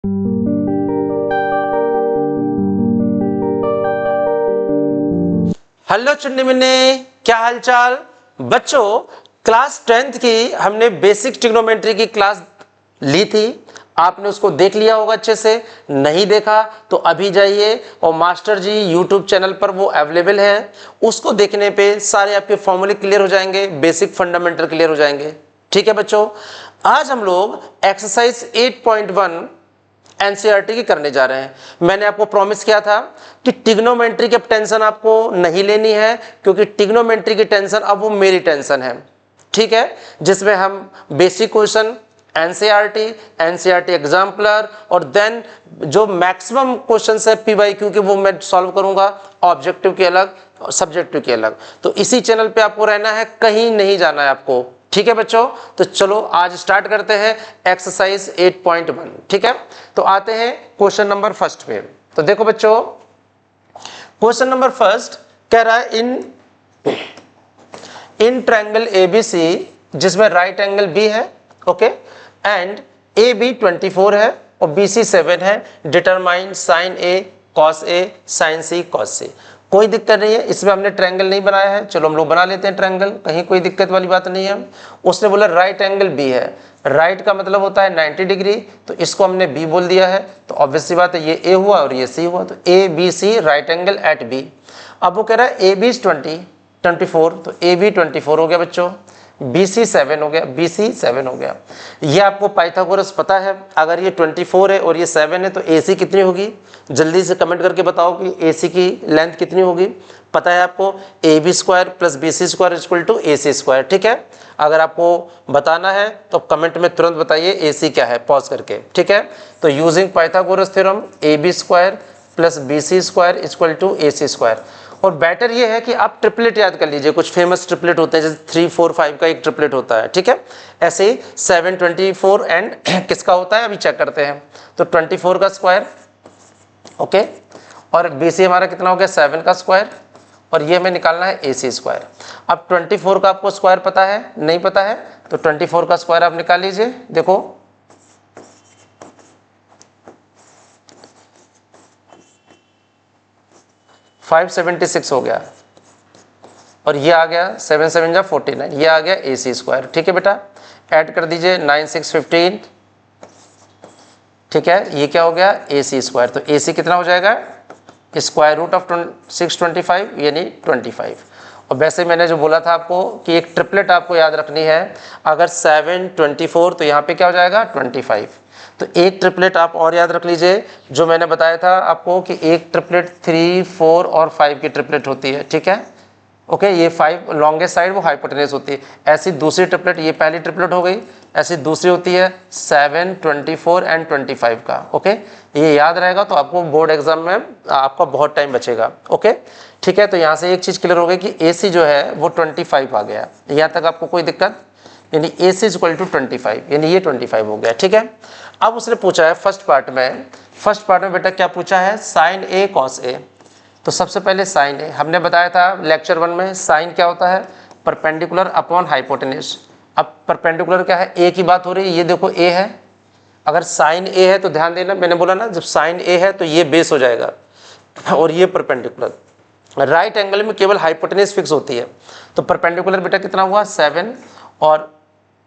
Hello चुन्नी मुन्नी, क्या हालचाल बच्चों। क्लास 10th की हमने बेसिक ट्रिग्नोमेट्री की क्लास ली थी, आपने उसको देख लिया होगा अच्छे से। नहीं देखा तो अभी जाइए और मास्टर जी यूट्यूब चैनल पर वो अवेलेबल है, उसको देखने पे सारे आपके फॉर्मूले क्लियर हो जाएंगे, बेसिक फंडामेंटल क्लियर हो जाएंगे। ठीक है बच्चों, आज हम लोग एक्सरसाइज 8.1 एनसीईआरटी की करने जा रहे हैं। मैंने आपको प्रॉमिस किया था कि ट्रिग्नोमेट्री की टेंशन आपको नहीं लेनी है, क्योंकि ट्रिग्नोमेट्री की टेंशन अब वो मेरी टेंशन है। ठीक है, जिसमें हम basic question NCERT, NCERT exemplar और देन जो मैक्सिमम क्वेश्चन है पीवाईक्यू के वो मैं सॉल्व करूंगा, ऑब्जेक्टिव के अलग और सब्जेक्टिव के अलग। तो इसी चैनल पे आपको रहना है, कहीं नहीं जाना है आपको। ठीक है बच्चों, तो चलो आज स्टार्ट करते हैं एक्सरसाइज 8.1। ठीक है, तो आते हैं क्वेश्चन नंबर फर्स्ट पे। तो देखो बच्चों, क्वेश्चन नंबर फर्स्ट कह रहा है इन ट्रायंगल एबीसी जिसमें राइट एंगल बी है, ओके, एंड ए बी 24 है और बी सी 7 है, determine sign A cos A sign C cos सी। कोई दिक्कत नहीं है, इसमें हमने ट्रायंगल नहीं बनाया है, चलो हम लोग बना लेते हैं ट्रायंगल, कहीं कोई दिक्कत वाली बात नहीं है। उसने बोला राइट एंगल बी है, राइट का मतलब होता है 90 डिग्री, तो इसको हमने बी बोल दिया है, तो ऑब्वियस सी बात है ये ए हुआ और ये सी हुआ, तो A B C right angle at B. अब वो कह रहा है ए बी 24, तो ए बी 24 हो गया बच्चों, बी सी 7 हो गया, बी सी 7 हो गया। ये आपको पाइथागोरस पता है, अगर ये 24 है और ये 7 है तो ए सी कितनी होगी, जल्दी से कमेंट करके बताओ कि ए सी की लेंथ कितनी होगी। पता है आपको, A B square plus B C square equal to A C square. ठीक है, अगर आपको बताना है तो कमेंट में तुरंत बताइए ए सी क्या है, पॉज करके। ठीक है, तो using Pythagoras theorem A B square plus B C square equal to A C square. और बेटर ये है कि आप ट्रिपलेट याद कर लीजिए, कुछ फेमस ट्रिपलेट होते हैं, जैसे 3 4 5 का एक ट्रिपलेट होता है। ठीक है, ऐसे ही 7 24 एंड किसका होता है अभी चेक करते हैं। तो 24 का स्क्वायर, ओके, और बी सी हमारा कितना हो गया 7 का स्क्वायर, और ये हमें निकालना है ए सी स्क्वायर। अब 24 का आपको स्क्वायर पता है, नहीं पता है, तो 24 का स्क्वायर आप निकाल लीजिए। देखो 576 हो गया, और ये आ गया 7 7 जा 49, ये आ गया ए सी स्क्वायर। ठीक है बेटा, ऐड कर दीजिए 9 6 15। ठीक है, ये क्या हो गया ए सी स्क्वायर, तो ए सी कितना हो जाएगा स्क्वायर रूट ऑफ 625 यानी 25। और वैसे मैंने जो बोला था आपको कि एक ट्रिपलेट आपको याद रखनी है, अगर 7 24 तो यहाँ पे क्या हो जाएगा 25। तो एक ट्रिपलेट आप और याद रख लीजिए, जो मैंने बताया था आपको कि एक ट्रिपलेट 3 4 और 5 की ट्रिपलेट होती है। ठीक है, ओके, ये 5 लॉन्गेस्ट साइड वो हाइपोटेनस होती है। ऐसी दूसरी ट्रिपलेट, ये पहली ट्रिपलेट हो गई, ऐसी दूसरी होती है 7 24 एंड 25 का। ओके, ये याद रहेगा तो आपको बोर्ड एग्जाम में आपका बहुत टाइम बचेगा। ओके, ठीक है, तो यहाँ से एक चीज़ क्लियर हो गई कि ए सी जो है वो 25 आ गया, यहाँ तक आपको कोई दिक्कत, यानी ए सी इक्वल टू 25, यानी ये 25 हो गया। ठीक है, अब उसने पूछा है फर्स्ट पार्ट में बेटा क्या पूछा है, साइन ए कॉस ए। तो सबसे पहले साइन ए, हमने बताया था लेक्चर 1 में साइन क्या होता है, परपेंडिकुलर अपॉन हाइपोटेनस। अब परपेंडिकुलर क्या है, ए की बात हो रही है, ये देखो ए है, अगर साइन ए है तो ध्यान देना, मैंने बोला ना जब साइन ए है तो ये बेस हो जाएगा और ये परपेंडिकुलर। राइट एंगल में केवल हाइपोटेनस फिक्स होती है, तो परपेंडिकुलर बेटा कितना हुआ 7 और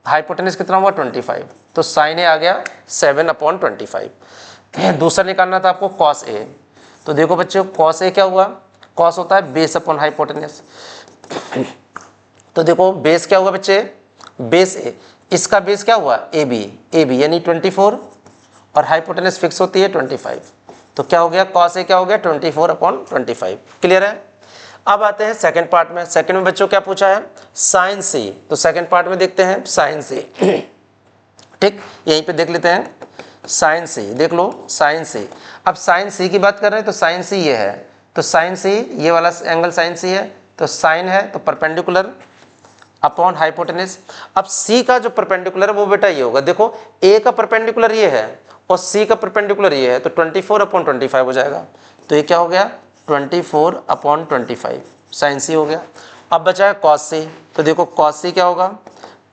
हाइपोटेनस कितना हुआ 25, तो साइन ए आ गया 7/25। दूसरा निकालना था आपको कॉस ए, तो देखो बच्चों कॉस ए क्या हुआ, कॉस होता है बेस अपॉन हाइपोटेनस। तो देखो बेस क्या हुआ बच्चे, बेस ए, इसका बेस क्या हुआ ए बी यानी 24 और हाइपोटेनस फिक्स होती है 25, तो क्या हो गया कॉस ए क्या हो गया 24/25। क्लियर है। अब आते हैं सेकंड पार्ट में। सेकंड में बच्चों क्या पूछा है, साइन सी, तो सेकंड पार्ट में देखते हैं साइन सी। ठीक, यहीं पे देख लेते हैं साइन सी, देख लो साइन सी। अब साइन सी की बात कर रहे हैं तो साइन सी ये है, तो साइन सी ये वाला एंगल साइन सी है, तो साइन है तो परपेंडिकुलर अपॉन हाइपोटेनस। अब सी का जो परपेंडिकुलर है वो बेटा ये होगा, देखो ए का परपेंडिकुलर ये है और सी का परपेंडिकुलर ये है, तो 24/25 हो जाएगा। तो ये क्या हो गया 24/25 साइन सी हो गया। अब बचा है कॉस सी, तो देखो कॉस सी क्या होगा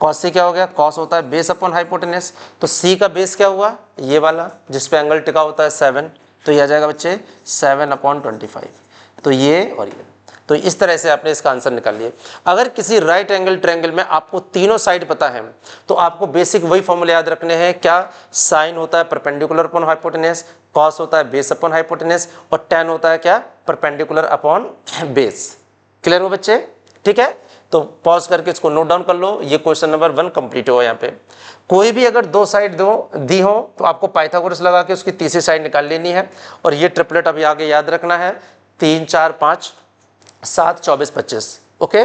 कॉस सी क्या हो गया, कॉस होता है बेस अपॉन हाइपोटेनस, तो सी का बेस क्या हुआ, ये वाला जिस पे एंगल टिका होता है 7, तो ये आ जाएगा बच्चे 7/25, तो ये और ये। तो इस तरह से आपने इसका आंसर निकाल लिया। अगर किसी राइट एंगल ट्रायंगल में आपको तीनों साइड पता है तो आपको बेसिक वही फॉर्मूले याद रखने हैं, क्या, साइन होता है परपेंडिकुलर अपॉन हाइपोटेनस, कॉस होता है बेस अपॉन हाइपोटेनस, और tan होता है क्या, परपेंडिकुलर अपॉन बेस। क्लियर हो बच्चे, ठीक है। तो पॉज करके इसको नोट डाउन कर लो, ये क्वेश्चन नंबर 1 कंप्लीट हो। यहाँ पे कोई भी अगर दो साइड दी हो तो आपको पाइथागोरस लगा के उसकी तीसरी साइड निकाल लेनी है, और ये ट्रिपलेट अभी आगे याद रखना है, 3 4 5 7 24 25। ओके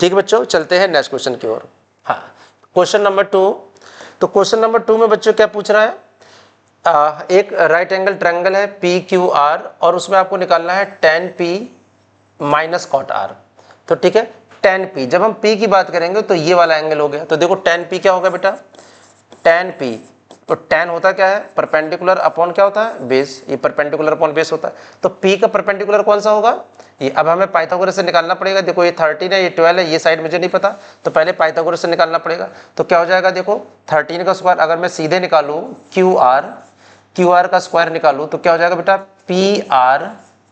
ठीक बच्चों, चलते हैं नेक्स्ट क्वेश्चन की ओर। हाँ, क्वेश्चन नंबर 2। तो क्वेश्चन नंबर 2 में बच्चों क्या पूछ रहा है, एक राइट एंगल ट्रायंगल है PQR और उसमें आपको निकालना है tan P minus cot R। तो ठीक है, tan P, जब हम P की बात करेंगे तो ये वाला एंगल हो गया, तो देखो tan P क्या होगा बेटा, tan P, तो tan होता क्या है, परपेंडिकुलर अपॉन क्या होता है, बेस, ये परपेंडिकुलर अपॉन बेस होता है, तो P का परपेंडिकुलर कौन सा होगा, ये। अब हमें पाइथागोरस से निकालना पड़ेगा, देखो ये 13 है, ये 12 है, ये साइड मुझे नहीं पता, तो पहले पाइथागोरस से निकालना पड़ेगा। तो क्या हो जाएगा, देखो 13 का स्क्वायर अगर मैं सीधे निकालूं, QR का स्क्वायर निकालूं तो क्या हो जाएगा बेटा, PR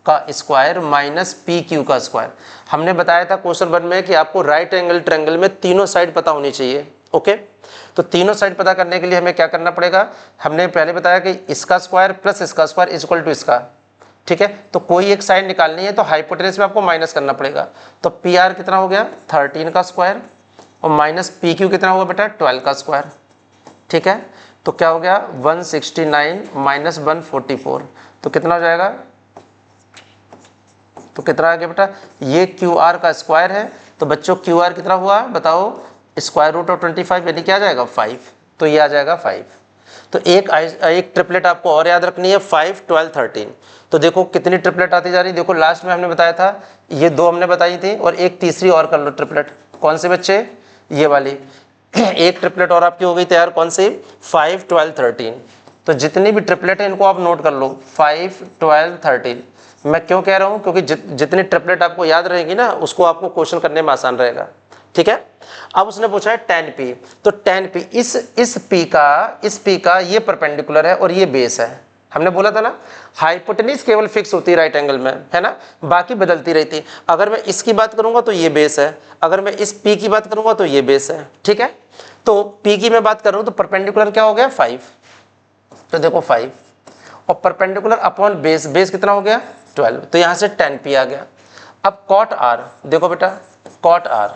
का स्क्वायर माइनस PQ का स्क्वायर। हमने बताया था क्वेश्चन 1 में कि आपको राइट एंगल ट्रायंगल में तीनों साइड पता होनी चाहिए। ओके, तो तीनों साइड पता करने के लिए हमें क्या करना पड़ेगा, हमने पहले बताया कि इसका स्क्वायर प्लस इसका स्क्वायर इज इक्वल टू इसका। ठीक है, तो कोई एक साइड निकालनी है तो हाइपोटेनस में आपको माइनस करना पड़ेगा, तो PR कितना हो गया, 13 का स्क्वायर, और माइनस PQ कितना हुआ बेटा, 12 का स्क्वायर। ठीक है, तो क्या हो गया, 169 माइनस 144, तो कितना हो जाएगा, तो कितना आ गया बेटा, ये QR का स्क्वायर है, तो बच्चों QR कितना हुआ बताओ, स्क्वायर रूट ऑफ 25 यानी क्या आ जाएगा 5, तो ये आ जाएगा 5। तो एक ट्रिपलेट आपको और याद रखनी है, 5 12 13। तो देखो कितनी ट्रिपलेट आती जा रही, देखो लास्ट में हमने बताया था ये 2 हमने बताई थी, और एक तीसरी और कर लो ट्रिपलेट, कौन से बच्चे, ये वाली एक ट्रिपलेट और आपकी हो गई तैयार, कौन सी, 5 12 13। तो जितनी भी ट्रिपलेट है इनको आप नोट कर लो, 5 12 13। मैं क्यों कह रहा हूँ, क्योंकि जितनी ट्रिपलेट आपको याद रहेगी ना उसको आपको क्वेश्चन करने में आसान रहेगा। ठीक है, अब उसने पूछा है tan P, तो tan P इस P का ये परपेंडिकुलर है और ये बेस है। हमने बोला था ना हाइपोटेनस केवल फिक्स होती है राइट एंगल में, है ना, बाकी बदलती रहती। अगर मैं इसकी बात करूंगा तो ये बेस है, अगर मैं इस P की बात करूंगा तो ये बेस है। ठीक है, तो P की मैं बात कर रहा हूं तो परपेंडिकुलर क्या हो गया 5, तो देखो 5, और परपेंडिकुलर अपॉन बेस, बेस कितना हो गया 12, तो यहां से tan P आ गया। अब cot R, देखो बेटा cot R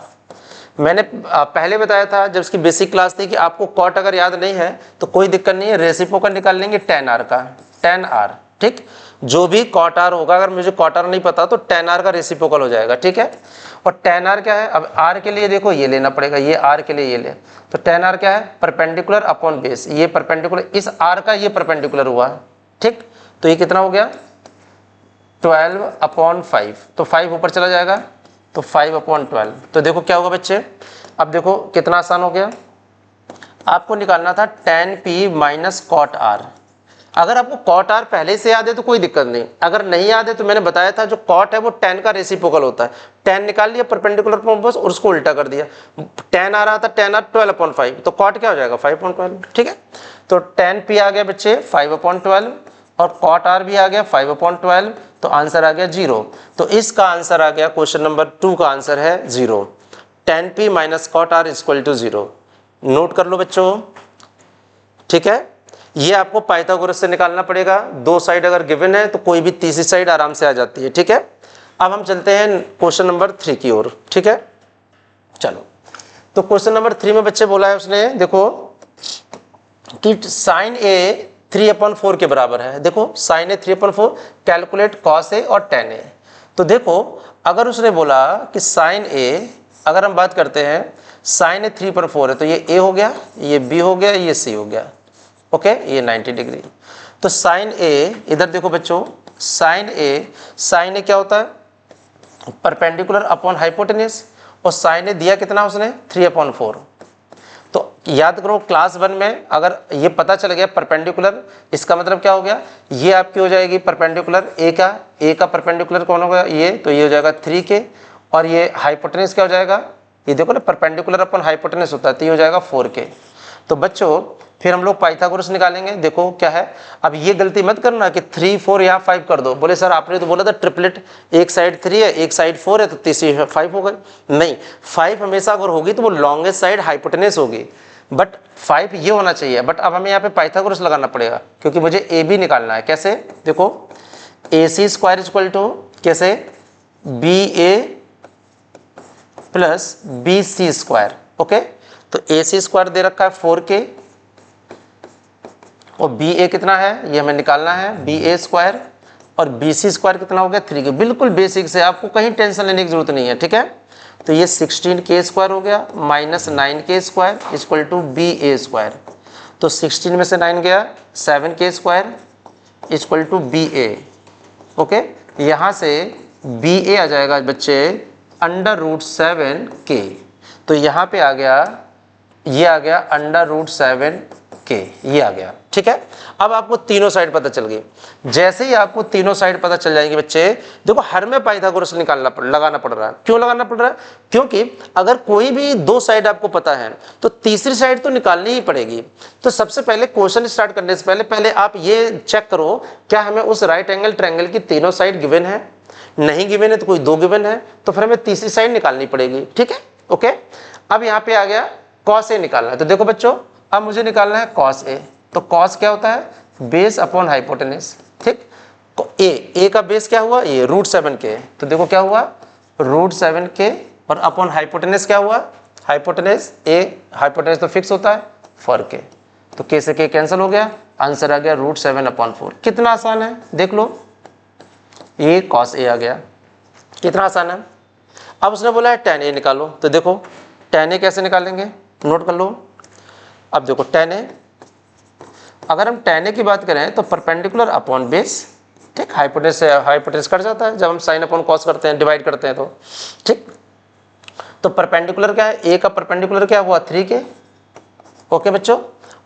मैंने पहले बताया था जब इसकी बेसिक क्लास थी कि आपको कॉट अगर याद नहीं है तो कोई दिक्कत नहीं है, रेसिप्रोकल निकाल लेंगे tan R का, tan R। ठीक, जो भी cot R होगा, अगर मुझे cot R नहीं पता तो tan R का रेसिप्रोकल हो जाएगा। ठीक है, और tan R क्या है, अब R के लिए देखो ये लेना पड़ेगा, ये R के लिए ये ले, तो tan R क्या है, परपेंडिकुलर अपॉन बेस, ये परपेंडिकुलर, इस R का ये परपेंडिकुलर हुआ। ठीक, तो ये कितना हो गया 12/5, तो 5 ऊपर चला जाएगा, तो 5/12। तो देखो क्या होगा बच्चे, अब देखो कितना आसान हो गया, आपको निकालना था tan P minus cot R। अगर आपको cot R पहले से याद है तो कोई दिक्कत नहीं, अगर नहीं याद है तो मैंने बताया था जो cot है वो tan का रेसिप्रोकल होता है, tan निकाल लिया परपेंडिकुलर बस और उसको उल्टा कर दिया, tan आ रहा था, tan R 12/5, तो cot क्या हो जाएगा 5/12। ठीक है, तो tan P आ गया बच्चे 5/12 और cot R भी आ गया 5/12, तो आंसर आ गया 0। तो इसका आंसर आ गया, क्वेश्चन नंबर 2 का आंसर है 0, tan P minus cot R equal to 0। Note कर लो बच्चों। ठीक है, ये आपको पाइथागोरस से निकालना पड़ेगा, दो साइड अगर गिवन है तो कोई भी तीसरी साइड आराम से आ जाती है। ठीक है, अब हम चलते हैं क्वेश्चन नंबर 3 की ओर। ठीक है, चलो, तो क्वेश्चन नंबर 3 में बच्चे बोला है उसने, देखो कि साइन A 3/4 के बराबर है। देखो sine A 3/4, calculate cos A और tan A। तो देखो अगर उसने बोला कि साइन A, अगर हम बात करते हैं साइन A 3/4 है तो ये A हो गया, ये B हो गया, ये C हो गया। ओके, ये 90 डिग्री। तो साइन A, इधर देखो बच्चों, साइन A क्या होता है, परपेंडिकुलर अपॉन हाइपोटेनस, और साइन A दिया कितना उसने 3/4। तो याद करो क्लास 1 में अगर ये पता चल गया परपेंडिकुलर, इसका मतलब क्या हो गया, ये आपकी हो जाएगी परपेंडिकुलर A का परपेंडिकुलर कौन होगा, ये, तो ये हो जाएगा 3 के, और ये हाइपोटेनस क्या हो जाएगा ये देखो ना परपेंडिकुलर अपन हाइपोटेनस होता है, तो ये हो जाएगा 4k। तो बच्चों फिर हम लोग पाइथागोरस निकालेंगे। देखो क्या है, अब ये गलती मत करना कि 3 4 या 5 कर दो। बोले सर आपने तो बोला था ट्रिपलेट, एक साइड 3 है एक साइड 4 है तो तीसरी 5 हो गई। नहीं, 5 हमेशा अगर होगी तो वो लॉन्गेस्ट साइड हाइपोटेनस होगी, बट 5 ये होना चाहिए। बट अब हमें यहाँ पे पाइथागोरस लगाना पड़ेगा क्योंकि मुझे ए बी निकालना है। कैसे, देखो AC स्क्वायर इक्वल टू कैसे BA plus BC square. Okay, तो AC स्क्वायर दे रखा है 4k और BA कितना है ये हमें निकालना है BA स्क्वायर, और BC स्क्वायर कितना हो गया 3k। बिल्कुल बेसिक से, आपको कहीं टेंशन लेने की जरूरत नहीं है, ठीक है। तो ये 16k स्क्वायर हो गया minus 9k square equal to BA square. तो 16 में से 9 गया 7k square equal to BA। Okay, यहाँ से BA आ जाएगा बच्चे √7k। तो यहाँ पे आ गया, ये आ गया √7k, ये आ गया, ठीक है। अब आपको तीनों साइड पता चल गई। जैसे ही आपको तीनों साइड पता चल जाएंगे बच्चे, देखो हर में पाइथागोरस लगाना पड़ रहा है। क्यों लगाना पड़ रहा है? क्योंकि अगर कोई भी दो साइड आपको पता है तो तीसरी साइड तो निकालनी ही पड़ेगी। तो सबसे पहले क्वेश्चन स्टार्ट करने से पहले आप ये चेक करो क्या हमें उस राइट एंगल ट्रायंगल की तीनों साइड गिवन है। नहीं गिवन है तो कोई दो गिवन है, तो फिर हमें तीसरी साइड निकालनी पड़ेगी, ठीक है। ओके, अब यहाँ पे आ गया cos A निकालना है। तो देखो बच्चों अब मुझे निकालना है cos A। तो cos क्या होता है? बेस अपॉन हाइपोटेनस, ठीक। तो A का बेस क्या हुआ? ये √7k। तो देखो क्या हुआ √7k, और अपॉन हाइपोटेनस क्या हुआ? हाइपोटेनस A, हाइपोटेनस तो फिक्स होता है 4k। तो k से k कैंसिल हो गया, आंसर आ गया √7/4। कितना आसान है देख लो, ये cos A आ गया, कितना आसान है। अब उसने बोला है tan A निकालो। तो देखो tan A कैसे निकालेंगे, नोट कर लो। अब देखो tan A, अगर हम tan A की बात करें तो परपेंडिकुलर अपॉन बेस, ठीक। हाइपोटेनस से हाइपोटेनस कट जाता है जब हम साइन अपॉन कॉस करते हैं, डिवाइड करते हैं, तो ठीक। तो परपेंडिकुलर क्या है? A का परपेंडिकुलर क्या हुआ 3k। ओके बच्चों,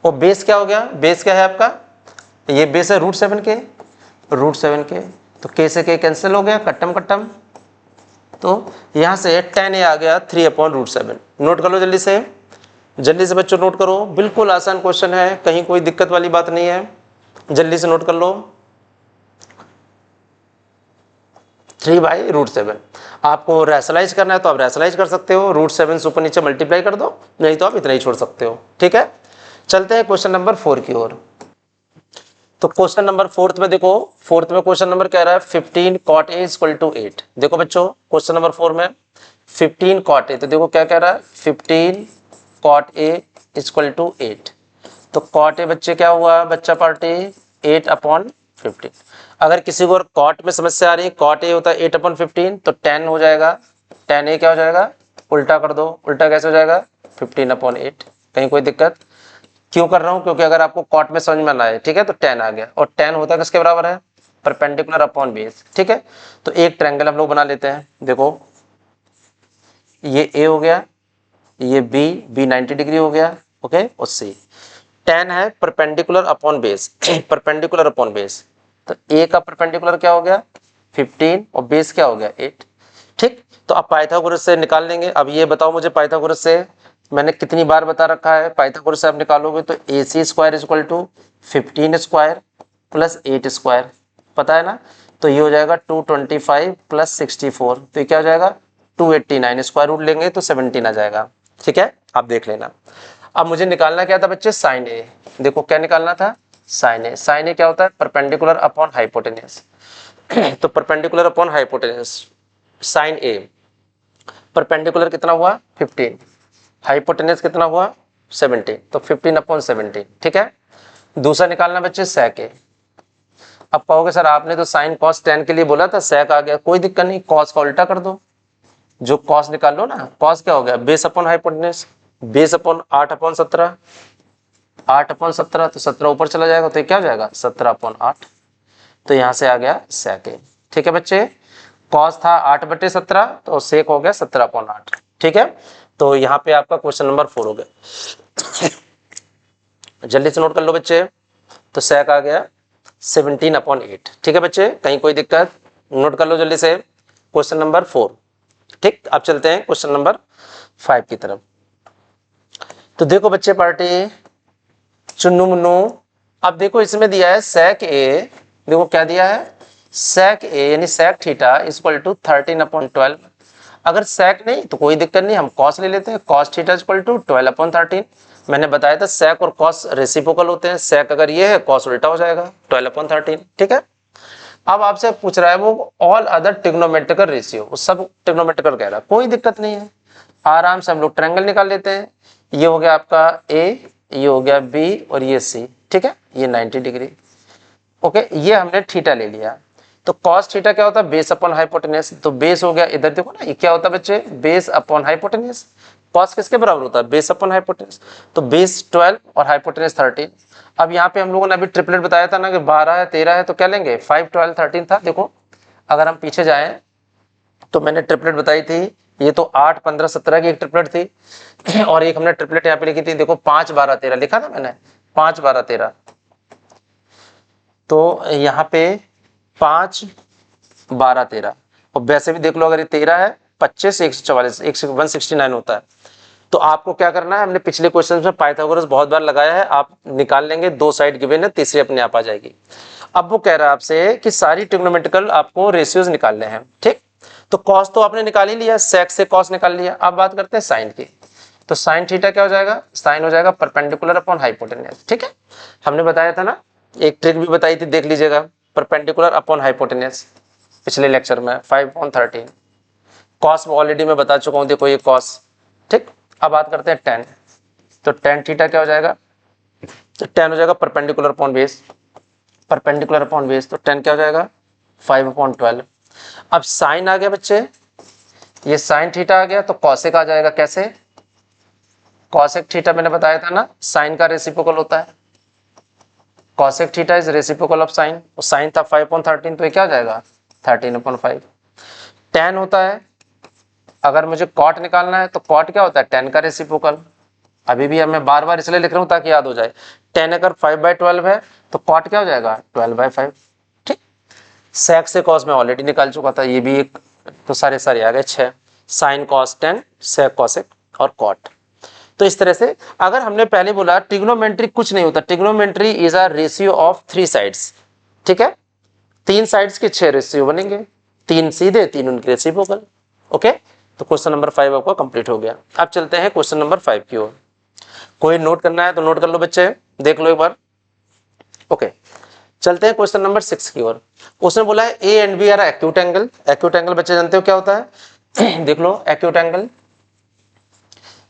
और बेस क्या हो गया? बेस क्या है आपका? ये बेस है √7k। तो k से k कैंसिल हो गया, कट्टम कट्टम। तो यहाँ से tan A आ गया 3/√7। नोट कर लो जल्दी से बच्चों नोट करो, बिल्कुल आसान क्वेश्चन है, कहीं कोई दिक्कत वाली बात नहीं है। जल्दी से नोट कर लो, 3/√7। आपको रैशनलाइज करना है तो आप रैशनलाइज कर सकते हो, √7 से ऊपर नीचे मल्टीप्लाई कर दो, नहीं तो आप इतना ही छोड़ सकते हो, ठीक है। चलते हैं क्वेश्चन नंबर 4 की ओर। तो क्वेश्चन नंबर 4 में देखो, 4 में क्वेश्चन नंबर कह रहा है 15 cot A = 8। देखो बच्चों क्वेश्चन नंबर 4 में 15 cot A, तो देखो क्या कह रहा है 15 cot A = 8। तो cot A बच्चे क्या हुआ, बच्चा पार्टी 8/15। अगर किसी को और cot में समस्या आ रही है, cot A होता है 8/15, तो tan हो जाएगा, tan A क्या हो जाएगा, उल्टा कर दो। उल्टा कैसे हो जाएगा 15/8। कहीं कोई दिक्कत? क्यों कर रहा हूं? क्योंकि अगर आपको कॉट में समझ में ना आए, ठीक है, तो tan आ गया, और tan होता है किसके बराबर है? परपेंडिकुलर अपॉन बेस, ठीक है। तो एक ट्रायंगल हम लोग बना लेते हैं। देखो ये A हो गया, ये B 90 डिग्री हो गया, ओके, और C। tan है perpendicular upon base, perpendicular upon base. तो A का परपेंडिकुलर क्या हो गया 15 और बेस क्या हो गया 8, ठीक। तो अब पाइथागोरस से निकाल लेंगे। अब ये बताओ मुझे पाइथागोरस से मैंने कितनी बार बता रखा है, पाइथागोरस से आप निकालोगे तो AC square = 15 square plus 8 square, पता है ना। तो ये हो जाएगा 225 + 64, तो ये क्या हो जाएगा 289। स्क्वायर रूट लेंगे तो 17 आ जाएगा, ठीक है। आप देख लेना। अब मुझे निकालना क्या था बच्चे, साइन A। देखो क्या निकालना था, साइन A। साइन A क्या होता है, परपेंडिकुलर अपॉन हाइपोटेनस। तो perpendicular upon hypotenuse, sine A perpendicular कितना हुआ 15, हाइपोटेनस कितना हुआ 17, तो 15/17, ठीक है। दूसरा निकालना बच्चे sec A। अब कहोगे सर आपने तो साइन कॉस tan के लिए बोला था, sec आ गया, कोई दिक्कत नहीं, कॉस का उल्टा कर दो, जो कॉस निकाल लो ना। कॉस क्या हो गया, base upon hypotenuse, base upon 8/17, 8/17, तो 17 ऊपर चला जाएगा, तो ये क्या हो जाएगा 17/8। तो यहाँ से आ गया sec A, ठीक है बच्चे। कॉस था 8/17, तो sec हो गया 17/8, ठीक है। तो यहाँ पे आपका क्वेश्चन नंबर 4 हो गया। जल्दी से नोट कर लो बच्चे। तो sec आ गया 17/8, ठीक है बच्चे, कहीं कोई दिक्कत? नोट कर लो जल्दी से क्वेश्चन नंबर 4, ठीक। अब चलते हैं क्वेश्चन नंबर 5 की तरफ। तो देखो बच्चे पार्टी चुन्नू मुन्नू, अब देखो इसमें दिया है sec a, देखो क्या दिया है sec a यानी sec थीटा इक्वल टू 13/12। अगर sec नहीं तो कोई दिक्कत नहीं, हम cos ले लेते हैं, cos थीटा इक्वल टू 12/13। मैंने बताया था sec और cos रेसिप्रोकल होते हैं, sec अगर ये है cos उल्टा हो जाएगा 12/13। ठीक है, अब आपसे पूछ रहा है वो ऑल अदर ट्रिग्नोमेट्रिकल रेशियो, वो सब ट्रिग्नोमेट्रिकल कह रहा है, कोई दिक्कत नहीं है, आराम से हम लोग ट्रायंगल निकाल लेते हैं। ये हो गया आपका A, ये हो गया B और ये C। ठीक है, ये 90 डिग्री। ओके, ये हमने थीटा ले लिया। तो cos थीटा क्या होता है, बेस अपॉन हाइपोटेनस। तो बेस हो गया, इधर देखो ना, ये क्या होता है बच्चे, बेस अपॉन हाइपोटेनस। cos किसके बराबर होता है, बेस अपॉन हाइपोटेनस। तो बेस 12 और हाइपोटेनस 13। अब यहाँ पे हम लोगों ने अभी ट्रिपलेट बताया था ना कि 12 है 13 है, तो क्या लेंगे 5 12 13 था। देखो अगर हम पीछे जाएं तो मैंने ट्रिपलेट बताई थी, ये तो 8 15 17 की एक ट्रिपलेट थी और एक हमने ट्रिपलेट यहाँ पे लिखी थी, देखो 5 12 13 लिखा था मैंने, 5 12 13। तो यहाँ पे 5 12 13, और वैसे भी देख लो अगर ये 13 है 25 144 169 होता है। तो आपको क्या करना है, हमने पिछले क्वेश्चन में पाइथागोरस बहुत बार लगाया है, आप निकाल लेंगे, 2 साइड गिवन है, तीसरी अपने आप आ जाएगी। अब वो कह रहा है आपसे कि सारी ट्रिग्नोमेट्रिकल आपको रेशियोज निकालने हैं। ठीक, तो कॉस तो आपने निकाल ही लिया, सेक से कॉस निकाल लिया। अब बात करते हैं साइन की। तो साइन थीटा क्या हो जाएगा, साइन हो जाएगा परपेंडिकुलर अपॉन हाइपोटेनस। ठीक है, हमने बताया था ना, एक ट्रिक भी बताई थी, देख लीजिएगा, परपेंडिकुलर अपॉन हाइपोटेनस पिछले लेक्चर में 5/13। कॉस ऑलरेडी मैं बता चुका हूं, देखो ये कॉस। ठीक, अब बात करते हैं टेन। तो टेन थीटा क्या हो जाएगा, तो टेन हो जाएगा perpendicular upon base, perpendicular upon base, तो टेन क्या हो जाएगा 5/12। अब साइन आ गया बच्चे, ये साइन थीटा आ गया, तो कॉसेक आ जाएगा। कैसे, कॉसेक थीटा मैंने बताया था ना, साइन का रेसिप्रोकल होता है, cosec theta is reciprocal of sine, और साइन था 5/13, तो ये क्या हो जाएगा 13/5। टेन होता है, अगर मुझे कॉट निकालना है तो कॉट क्या होता है, टेन का रेसिप्रोकल। अभी भी मैं बार बार इसलिए लिख रहा हूं ताकि याद हो जाए। टेन अगर 5/12 है तो कॉट क्या हो जाएगा 12/5। ठीक, सेक से कॉस में ऑलरेडी निकाल चुका था, ये भी एक, तो सारे आ गए 6। Sine cos tan, sec cosec और कॉट। तो इस तरह से, अगर हमने पहले बोला ट्रिग्नोमेट्री कुछ नहीं होता, trigonometry is a ratio of 3 sides. ठीक है, 3 साइड्स के 6 रेशियो बनेंगे, 3 सीधे 3 उनके रेसिप्रोकल। ओके, तो क्वेश्चन नंबर 5 आपका कंप्लीट हो गया। अब चलते हैं क्वेश्चन नंबर 5 की ओर। कोई नोट करना है तो नोट कर लो बच्चे, देख लो एक बार। ओके, चलते हैं क्वेश्चन नंबर 6 की ओर। उसने बोला है A and B are acute angle. Acute angle बच्चे जानते हो क्या होता है देख लो, एक्यूट एंगल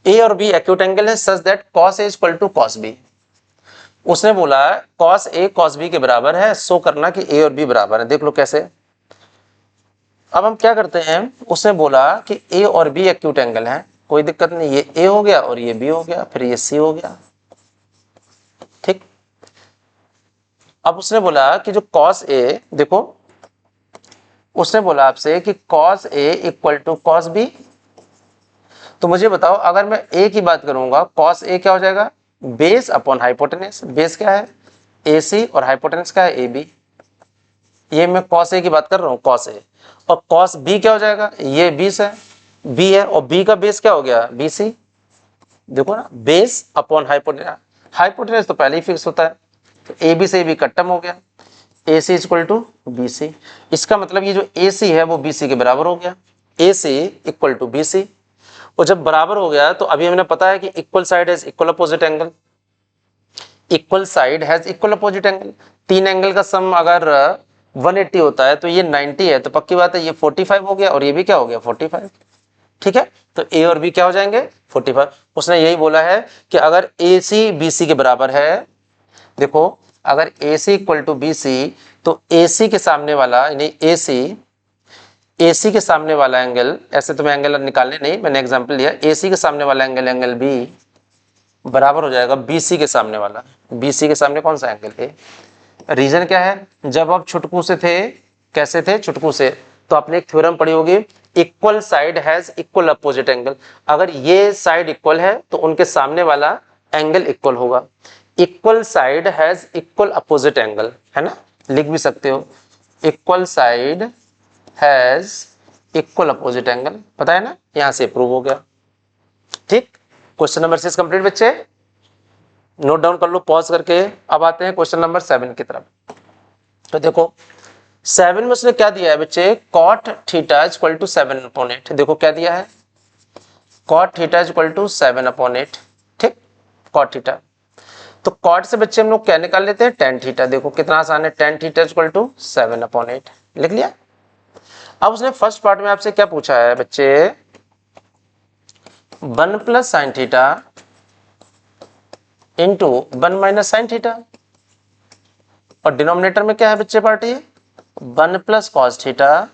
ए और बी एक्यूट एंगल है such that cos A equal to cos B। उसने बोला cos A cos B के बराबर है, सो करना कि A और B बराबर है। देख लो कैसे। अब हम क्या करते हैं, उसने बोला कि A और B एक्यूट एंगल है, कोई दिक्कत नहीं, ये A हो गया और ये B हो गया, फिर ये C हो गया। ठीक, अब उसने बोला कि जो cos A, देखो उसने बोला आपसे कि cos A equal to cos B। तो मुझे बताओ, अगर मैं A की बात करूंगा, cos A क्या हो जाएगा, बेस अपॉन हाइपोटेनस। बेस क्या है AC और हाइपोटेनस क्या है AB। ये मैं cos A की बात कर रहा हूँ, cos A। और cos B क्या हो जाएगा, ये 20 है, B है, और B का बेस क्या हो गया BC। देखो ना, बेस अपॉन हाइपोटेनस, हाइपोटेनस तो पहले ही फिक्स होता है, तो AB से AB कट्टम हो गया, AC इक्वल टू BC। इसका मतलब ये जो AC है वो BC के बराबर हो गया, AC इक्वल टू BC। और जब बराबर हो गया तो अभी हमने पता है कि equal side has equal opposite angle, equal side has equal opposite angle. 3 angle का सम अगर 180 होता है तो ये 90 है, तो पक्की बात है ये 45 हो गया और ये भी क्या हो गया 45। ठीक है, तो A और B क्या हो जाएंगे 45। उसने यही बोला है कि अगर AC BC के बराबर है, देखो अगर AC इक्वल टू BC, तो AC के सामने वाला यानी AC के सामने वाला एंगल, ऐसे तो मैं एंगल निकालने नहीं, मैंने एग्जांपल लिया, AC के सामने वाला एंगल एंगल B बराबर हो जाएगा BC के सामने वाला। BC के सामने कौन सा एंगल है। रीजन क्या है, जब आप छुटकू से थे, कैसे थे छुटकू से, तो आपने एक थ्योरम पढ़ी होगी, equal side has equal opposite angle. अगर ये साइड इक्वल है तो उनके सामने वाला एंगल इक्वल होगा। Equal side has equal opposite angle, है ना, लिख भी सकते हो, equal side has equal opposite angle, पता है ना, यहां से प्रूव हो गया। ठीक, क्वेश्चन नंबर 6 कंप्लीट बच्चे, नोट डाउन कर लो पॉज करके। अब आते हैं क्वेश्चन नंबर 7 की तरफ। तो देखो 7 में उसने क्या दिया है बच्चे, cot theta is equal to 7/8। देखो क्या दिया है, cot theta is equal to 7/8। ठीक, कॉट थीटा, तो कॉट से बच्चे हम लोग क्या निकाल लेते हैं, टेन थीटा। देखो कितना आसान है, tan theta is equal to 7/8, लिख लिया। अब उसने फर्स्ट पार्ट में आपसे क्या पूछा है बच्चे, 1 plus sine theta into 1 minus sine theta, और डिनोमिनेटर में क्या है बच्चे party, 1 plus cos theta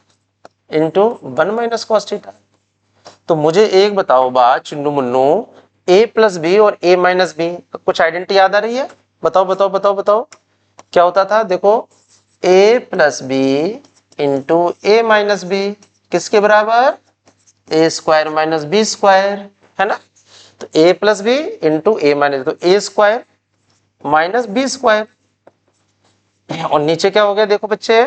into 1 minus cos theta. तो मुझे एक बताओ बात चुन्नू मुन्नू, a प्लस बी और a माइनस बी, कुछ आइडेंटिटी याद आ रही है, बताओ बताओ बताओ बताओ क्या होता था। देखो a plus B into A minus B किसके बराबर, A square minus B square, है ना। तो a plus B into A minus, तो A square minus B square, और नीचे क्या हो गया देखो बच्चे,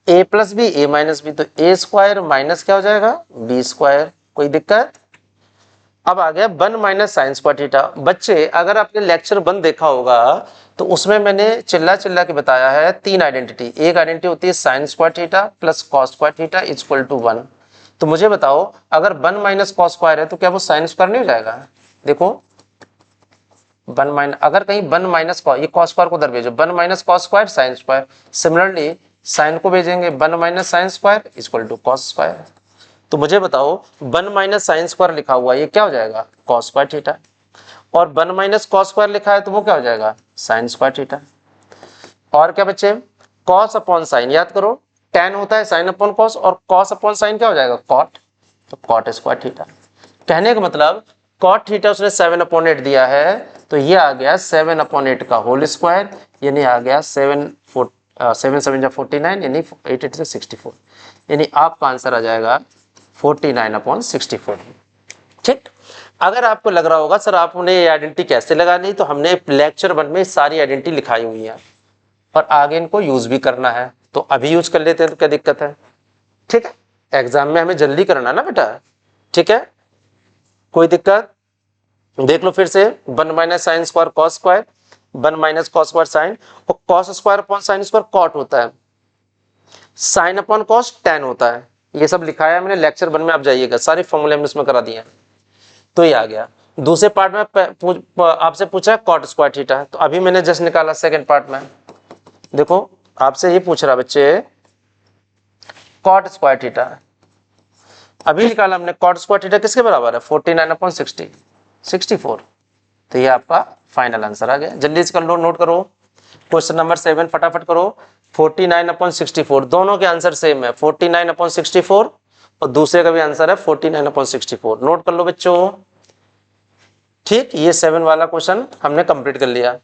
a plus B A minus B, तो ए स्क्वायर माइनस क्या हो जाएगा, बी स्क्वायर। कोई दिक्कत। अब आ गया 1 माइनस साइन स्क्वायर थीटा। बच्चे अगर आपने लेक्चर 1 देखा होगा तो उसमें मैंने चिल्ला चिल्ला के बताया है 3 आइडेंटिटी। एक आइडेंटिटी होती है sine square theta plus cos square theta is equal to 1। तो मुझे बताओ अगर 1 माइनस कॉस स्क्वायर है तो क्या वो साइन स्क्वायर नहीं हो जाएगा। देखो 1 माइनस, अगर कहीं 1 माइनस कॉस, ये कॉस स्क्वायर को उधर भेजो, 1 minus cos square sine square, similarly sine को भेजेंगे 1 minus sine square is equal to cos square. तो मुझे बताओ 1 माइनस साइन स्क्वायर लिखा हुआ है ये क्या हो जाएगा, कॉस स्क्वायर थीटा, और 1 माइनस कॉस स्क्वायर लिखा है तो वो क्या हो जाएगा, साइन स्क्वायर थीटा। और क्या बच्चे, कॉस अपॉन साइन याद करो, tan होता है साइन अपॉन कॉस, और कॉस अपॉन साइन क्या हो जाएगा, कॉट, तो कॉट स्क्वायर थीटा। कहने का मतलब कॉट थीटा उसने 7/8 दिया है, तो ये आ गया 7/8 का होल स्क्वायर, यानी आ गया 7 7 जा 49, यानी 8 से 64, यानी आपका आंसर आ जाएगा 49/64। ठीक, अगर आपको लग रहा होगा सर आपने ये आइडेंटिटी कैसे लगानी, तो हमने लेक्चर 1 में सारी आइडेंटिटी लिखाई हुई है और आगे इनको यूज भी करना है, तो अभी यूज कर लेते हैं तो क्या दिक्कत है। ठीक है, एग्जाम में हमें जल्दी करना ना बेटा, ठीक है, कोई दिक्कत। देख लो फिर से, 1 minus sine square cos square, 1 minus cos square sine, और cos square upon sine square cot होता है, साइन अपॉन कॉस tan होता है। ये सब लिखा है मैंने लेक्चर 1 में, आप जाइएगा सारे फॉर्मूले हमने इसमें करा दिए हैं। तो ये आ गया। दूसरे पार्ट में आपसे पूछा कॉट स्क्वायर थीटा, तो अभी मैंने जस्ट निकाला सेकंड पार्ट में। देखो आपसे ये पूछ रहा बच्चे कॉट स्क्वायर थीटा, अभी निकाला हमने, कॉट स्क्वायर थीटा किसके बराबर है, 49/60 64। तो ये आपका फाइनल आंसर आ गया। जल्दी से कर लो, नोट करो क्वेश्चन नंबर 7 फटाफट करो। 49/64, दोनों के आंसर सेम है, 49/64 और दूसरे का भी आंसर है 49/64। नोट कर लो बच्चों। ठीक, ये 7 वाला क्वेश्चन हमने कंप्लीट कर लिया।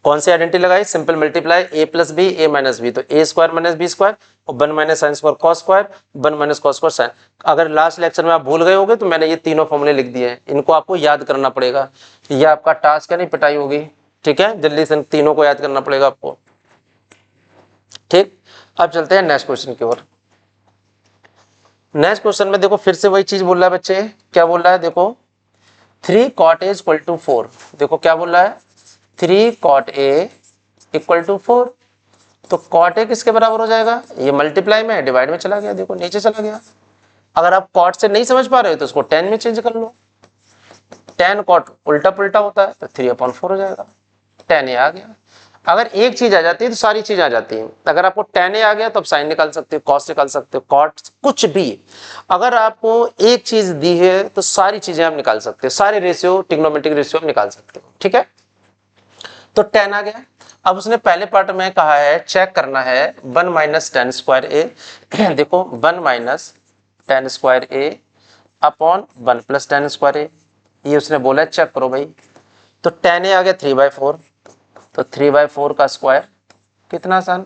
कौन सी आइडेंटिटी लगाई, simple multiply a plus B A minus B, तो A square minus B square और 1 minus sine square cos square, 1 minus cos square sine. अगर लास्ट लेक्चर में आप भूल गए होगे तो मैंने ये तीनों फॉर्मूले लिख दिए हैं, इनको आपको याद करना पड़ेगा। ये आपका टास्क है, नहीं पिटाई होगी। ठीक है, जल्दी से तीनों को याद करना पड़ेगा आपको। ठीक, अब चलते हैं नेक्स्ट क्वेश्चन की ओर। नेक्स्ट क्वेश्चन में देखो फिर से वही चीज बोल रहा है बच्चे, क्या बोल रहा है देखो, 3 cot a इक्वल टू 4। देखो क्या बोल रहा है, 3 cot a इक्वल टू 4, तो cot a किसके बराबर हो जाएगा, ये मल्टीप्लाई में डिवाइड में चला गया, देखो नीचे चला गया। अगर आप cot से नहीं समझ पा रहे हो तो उसको tan में चेंज कर लो, tan cot उल्टा पुल्टा होता है, तो 3/4 हो जाएगा, tan a आ गया। अगर एक चीज आ जाती है तो सारी चीज आ जाती है। अगर आपको tan a आ गया तो आप साइन निकाल सकते हो, cos निकाल सकते हो, cot कुछ भी। अगर आपको एक चीज दी है तो सारी चीजें आप निकाल सकते हो, सारे रेशियो ट्रिग्नोमेट्रिक रेशियो आप निकाल सकते हो। ठीक है, तो tan आ गया। अब उसने पहले पार्ट में कहा है चेक करना है 1 माइनस tan स्क्वायर a। देखो 1 minus tan square a upon 1 plus tan square a, ये उसने बोला है चेक करो भाई। तो tan a आ गया 3/4, तो 3/4 का स्क्वायर, कितना आसान,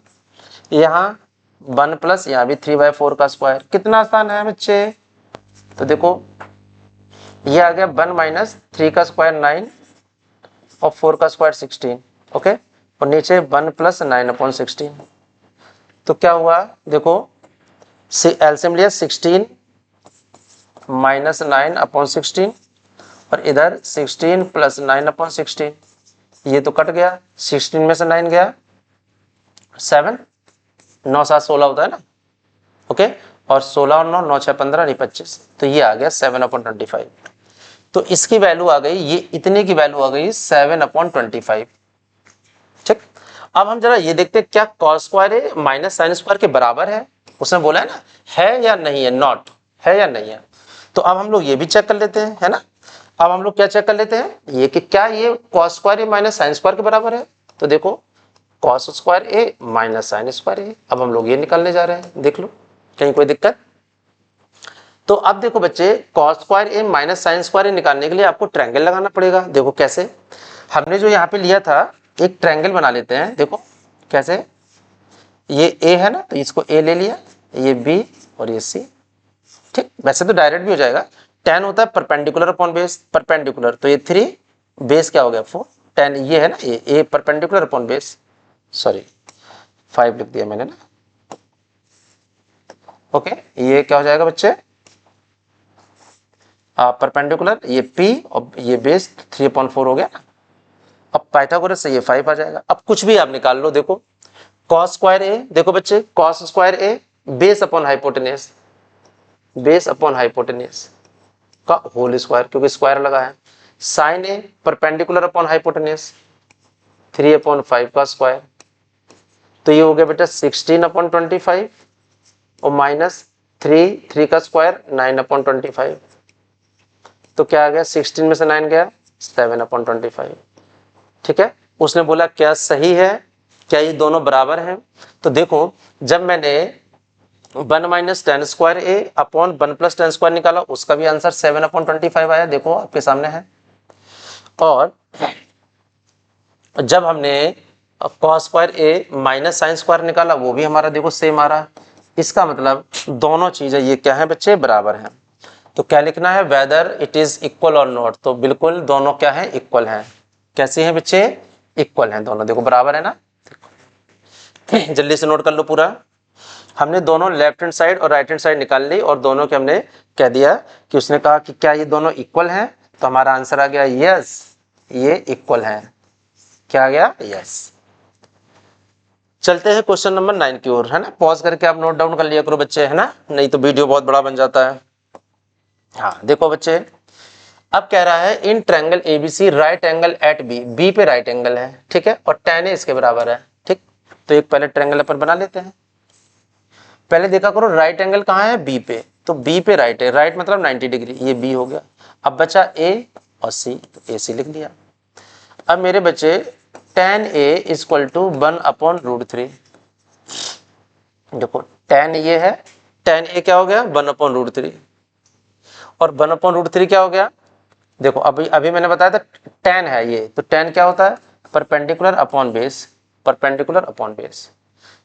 यहाँ 1 प्लस यहाँ भी 3/4 का स्क्वायर, कितना आसान है बच्चे। तो देखो ये आ गया 1 माइनस 3 का स्क्वायर 9 और 4 का स्क्वायर 16, ओके, और नीचे 1 प्लस 9/16। तो क्या हुआ देखो, एलसीएम लिया 16 -9/16 और इधर 16 + 9/16, ये तो कट गया, 16 में से 9 गया 7, 9 7 16 होता है ना, ओके, और 16 और 9 9 6 15 नहीं 25, तो ये आ गया 7/25। तो इसकी वैल्यू आ गई, ये इतने की वैल्यू आ गई 7/25। ठीक, अब हम जरा ये देखते हैं क्या cos स्क्वायर ए माइनस साइन स्क्वायर के बराबर है। उसने बोला है ना, है या नहीं है, नॉट है या नहीं है। तो अब हम लोग ये भी चेक कर लेते हैं, है ना। अब हम लोग क्या चेक कर लेते हैं, ये कि क्या ये cos स्क्वायर ए माइनस साइन स्क्वायर के बराबर है। तो देखो cos स्क्वायर ए माइनस साइन स्क्वायर ए, अब हम लोग ये निकालने जा रहे हैं, देख लो कहीं कोई दिक्कत। तो अब देखो बच्चे, cos स्क्वायर ए माइनस साइन स्क्वायर ए निकालने के लिए आपको ट्रायंगल लगाना पड़ेगा। देखो कैसे, हमने जो यहाँ पे लिया था एक ट्रायंगल बना लेते हैं। देखो कैसे, ये a है ना, तो इसको a ले लिया, ये b और ये c। ठीक, वैसे तो डायरेक्ट भी हो जाएगा, tan होता है परपेंडिकुलर अपॉन बेस, परपेंडिकुलर तो ये 3, बेस क्या हो गया 4, tan ये है ना, ये a perpendicular upon base, sorry 5 लिख दिया मैंने ना, ओके। ये क्या हो जाएगा बच्चे, परपेंडिकुलर ये p और ये बेस 3/4 हो गया ना। अब पाइथागोरस से ये 5 आ जाएगा। अब कुछ भी आप निकाल लो, देखो cos स्क्वायर ए, देखो बच्चे cos square A base upon hypotenuse, base upon hypotenuse का होल स्क्वायर, क्योंकि स्क्वायर लगा है। Sine A perpendicular upon hypotenuse 3/5 का स्क्वायर, तो ये हो गया बेटा 16/25 और माइनस 3 का स्क्वायर 9/25, तो क्या आ गया, 16 में से 9 गया 7/25। ठीक है, उसने बोला क्या सही है, क्या ये दोनों बराबर हैं। तो देखो जब मैंने 1 - tan स्क्वायर ए अपॉन 1 + tan स्क्वायर निकाला, उसका भी आंसर 7/25 आया, देखो आपके सामने है। और जब हमने cos स्क्वायर ए माइनस साइन स्क्वायर निकाला, वो भी हमारा देखो सेम आ रहा। इसका मतलब दोनों चीजें ये क्या है बच्चे, बराबर हैं। तो क्या लिखना है, वेदर इट इज इक्वल और नॉट, तो बिल्कुल दोनों क्या है, इक्वल हैं। कैसे हैं बच्चे, इक्वल हैं दोनों, देखो बराबर है ना। जल्दी से नोट कर लो पूरा। हमने दोनों लेफ्ट हैंड साइड और राइट हैंड साइड निकाल ली और दोनों के हमने कह दिया कि उसने कहा कि क्या ये दोनों इक्वल हैं, तो हमारा आंसर आ गया यस, ये इक्वल हैं। क्या आ गया, यस। चलते हैं क्वेश्चन नंबर 9 की ओर, है ना। पॉज करके आप नोट डाउन कर लिया करो बच्चे, है ना, नहीं तो वीडियो बहुत बड़ा बन जाता है। हाँ देखो बच्चे, अब कह रहा है in triangle ABC right angle at B, B पे राइट एंगल है, ठीक है, और tan ए इसके बराबर है। ठीक, तो एक पहले ट्रायंगल अपन बना लेते हैं। पहले देखा करो राइट एंगल कहाँ है, बी पे, तो बी पे राइट है, राइट मतलब 90 डिग्री, ये बी हो गया। अब बचा ए और सी, तो ए सी लिख दिया। अब मेरे बच्चे tan ए इक्वल टू 1/√3, देखो tan ये है, tan ए क्या हो गया 1/√3, और 1/√3 क्या हो गया, देखो अभी अभी मैंने बताया था tan है ये, तो tan क्या होता है, perpendicular upon base, perpendicular upon base,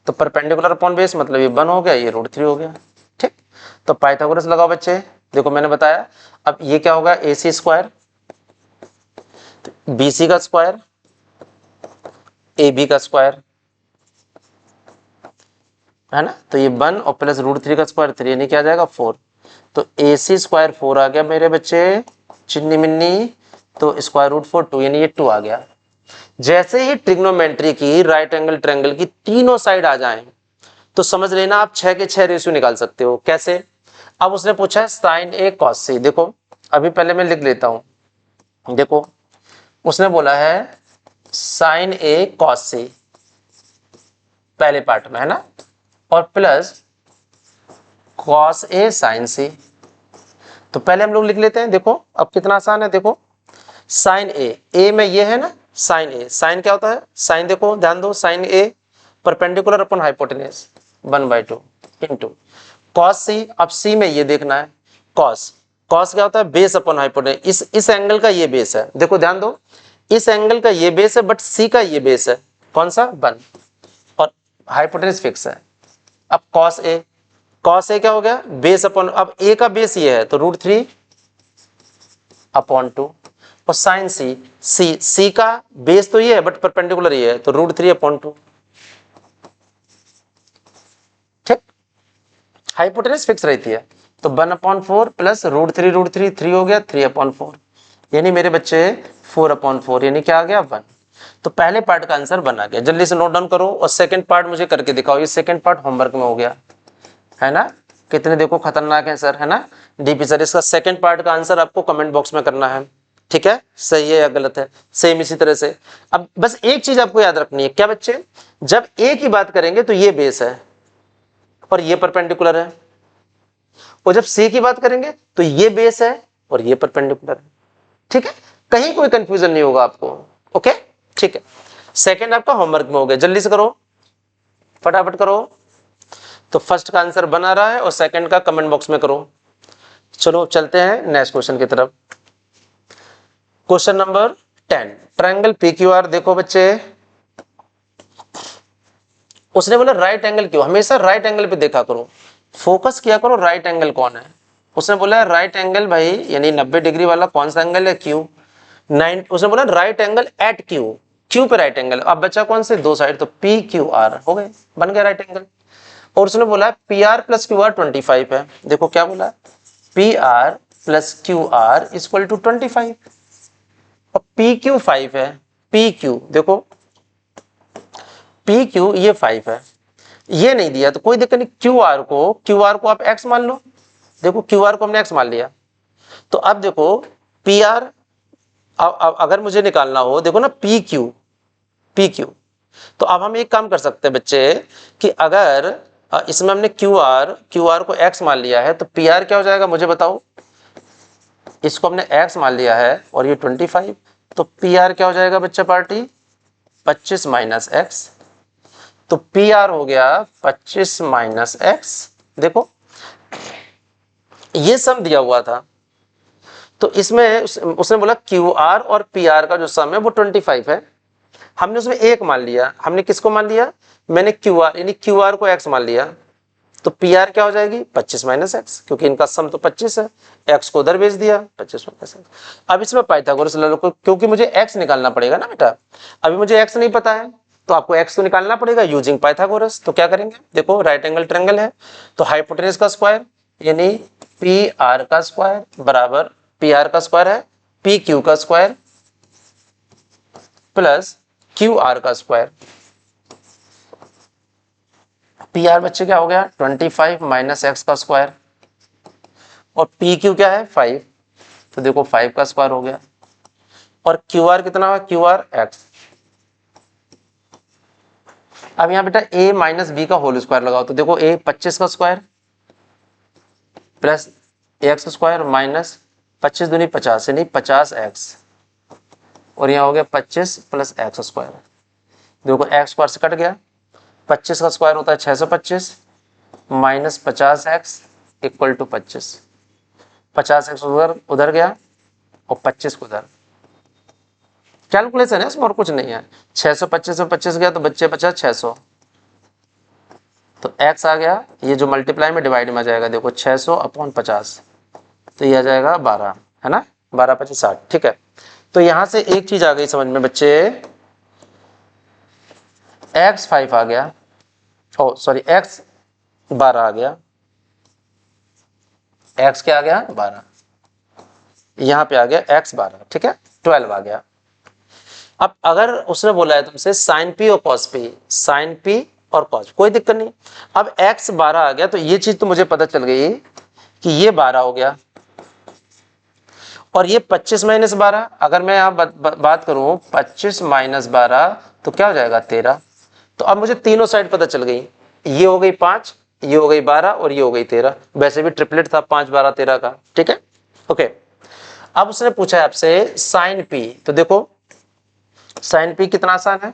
तो परपेंडिकुलर अपॉन बेस मतलब ये 1 हो गया, ये √3 हो गया। ठीक, तो पाइथागोरस लगाओ बच्चे, देखो मैंने बताया। अब ये क्या होगा, ए सी स्क्वायर, बी सी का स्क्वायर, ए बी का स्क्वायर, है ना, तो ये 1 और प्लस √3 का स्क्वायर 3, यानी क्या आ जाएगा 4, तो ए सी स्क्वायर 4 आ गया मेरे बच्चे, चिन्नी मिन्नी, तो स्क्वायर रूट 4 2, यानी ये 2 आ गया। जैसे ही ट्रिग्नोमेट्री की राइट एंगल ट्रायंगल की तीनों साइड आ जाएं, तो समझ लेना आप 6 के 6 रेशियो निकाल सकते हो। कैसे, अब उसने पूछा है साइन ए कॉस सी, देखो अभी पहले मैं लिख लेता हूं। देखो उसने बोला है साइन ए कॉस सी पहले पार्ट में, है ना, और प्लस कॉस ए साइन सी, तो पहले हम लोग लिख लेते हैं। देखो अब कितना आसान है, देखो साइन ए में ये है ना, साइन ए, साइन क्या होता है, साइन देखो ध्यान दो, sine A perpendicular upon hypotenuse 1/2 into cos C, अब सी में ये देखना है कॉस, कॉस क्या होता है बेस अपॉन हाइपोटेनस, इस एंगल का ये बेस है, देखो ध्यान दो, इस एंगल का ये बेस है, बट सी का ये बेस है, कौन सा 1, और हाइपोटेनस फिक्स है। अब कॉस ए, कॉस ए क्या हो गया बेस अपॉन, अब ए का बेस ये है तो √3/2, और साइन सी, सी का बेस तो ये है बट परपेंडिकुलर ये है, तो √3/2। ठीक, हाइपोटेनस फिक्स रहती है, तो 1/4 प्लस √3 3 हो गया 3/4, यानी मेरे बच्चे 4/4, यानी क्या आ गया 1। तो पहले पार्ट का आंसर 1 आ गया। जल्दी से नोट डाउन करो और सेकंड पार्ट मुझे करके दिखाओ। ये सेकंड पार्ट होमवर्क में हो गया है ना। कितने देखो खतरनाक है सर, है ना डीपी सर। इसका सेकंड पार्ट का आंसर आपको कमेंट बॉक्स में करना है, ठीक है, सही है या गलत है। सेम इसी तरह से अब बस एक चीज आपको याद रखनी है, क्या बच्चे, जब ए की बात करेंगे तो ये बेस है और ये परपेंडिकुलर है, और जब सी की बात करेंगे तो ये बेस है और ये परपेंडिकुलर है, ठीक है, कहीं कोई कंफ्यूजन नहीं होगा आपको। ओके ठीक है, सेकंड आपका होमवर्क में हो गया। जल्दी से करो, फटाफट करो। तो फर्स्ट का आंसर बना रहा है और सेकंड का कमेंट बॉक्स में करो। चलो चलते हैं नेक्स्ट क्वेश्चन की तरफ। Question number 10, triangle PQR। देखो बच्चे, उसने बोला राइट एंगल क्यों, हमेशा राइट एंगल पे देखा करो, फोकस किया करो राइट एंगल कौन है। उसने बोला राइट एंगल भाई, यानी 90 डिग्री वाला कौन सा एंगल है, क्यू। उसने बोला right angle at Q, Q पे राइट एंगल। अब बचा कौन से, दो साइड, तो PQR हो गए, बन गया राइट एंगल। और उसने बोला PR प्लस QR 25 है। देखो क्या बोला, PR plus QR equal to 25, और PQ 5 है। PQ देखो, PQ ये 5 है, ये नहीं दिया तो कोई दिक्कत नहीं। QR को आप x मान लो। देखो QR को हमने x मान लिया। तो अब देखो PR, अगर मुझे निकालना हो, देखो ना PQ, तो अब हम एक काम कर सकते हैं बच्चे कि अगर इसमें हमने QR को x मान लिया है, तो PR क्या हो जाएगा मुझे बताओ। इसको हमने x मान लिया है और ये 25, तो PR क्या हो जाएगा बच्चा पार्टी, 25 माइनस x। तो PR हो गया 25 माइनस x। देखो ये सम दिया हुआ था, तो इसमें उसने बोला QR और PR का जो सम है वो 25 है। हमने उसमें एक मान लिया। हमने किसको मान लिया, मैंने QR यानी QR को x मान लिया। तो PR क्या हो जाएगी 25 माइनस x, क्योंकि इनका सम तो 25 है, x को उधर भेज दिया 25 माइनस x। अब इसमें पाइथागोरस ला लो, क्योंकि मुझे x निकालना पड़ेगा ना बेटा, अभी मुझे x नहीं पता है तो आपको x तो निकालना पड़ेगा यूजिंग पाइथागोरस। तो क्या करेंगे, देखो राइट एंगल ट्रायंगल है तो हाइपोटेनस का स्क्वायर यानी PR का स्क्वायर बराबर, PR का स्क्वायर है PQ का स्क्वायर प्लस QR का स्क्वायर। PR बच्चे क्या हो गया 25 माइनस x का स्क्वायर, और PQ क्या है 5, तो देखो 5 का स्क्वायर हो गया, और QR कितना हुआ, QR x। अब यहां बेटा a माइनस b का होल स्क्वायर लगाओ, तो देखो a 25 का square plus x square minus 25 दूनी 50 यानी 50x, और यहाँ हो गया 25 प्लस x स्क्वायर। देखो x स्क्वायर से कट गया, 25 का स्क्वायर होता है 625 minus 50x equal to 25, 50x उधर गया और 25 उधर। कैलकुलेशन है इसमें और कुछ नहीं है। 625 में 25 गया तो बच्चे बचा 600, तो x आ गया, ये जो मल्टीप्लाई में डिवाइड में आ जाएगा, देखो 600 अपॉन 50, तो ये आ जाएगा 12, है ना, 12 25 60, ठीक है। तो यहां से एक चीज आ गई समझ में बच्चे, x 5 आ गया, ओ सॉरी x 12 आ गया, x क्या आ गया 12, यहां पे आ गया x 12, ठीक है, 12 आ गया। अब अगर उसने बोला है तुमसे साइन P और कॉस P, साइन P और कॉस, कोई दिक्कत नहीं। अब x 12 आ गया तो ये चीज तो मुझे पता चल गई कि ये 12 हो गया, और ये 25 माइनस 12, अगर मैं यहाँ बात करूं 25 माइनस 12 तो क्या हो जाएगा 13। तो अब मुझे तीनों साइड पता चल गई, ये हो गई 5, ये हो गई 12 और ये हो गई 13। वैसे भी ट्रिपलेट था 5 12 13 का, ठीक है ओके। अब उसने पूछा है आपसे साइन P, तो देखो साइन P कितना आसान है,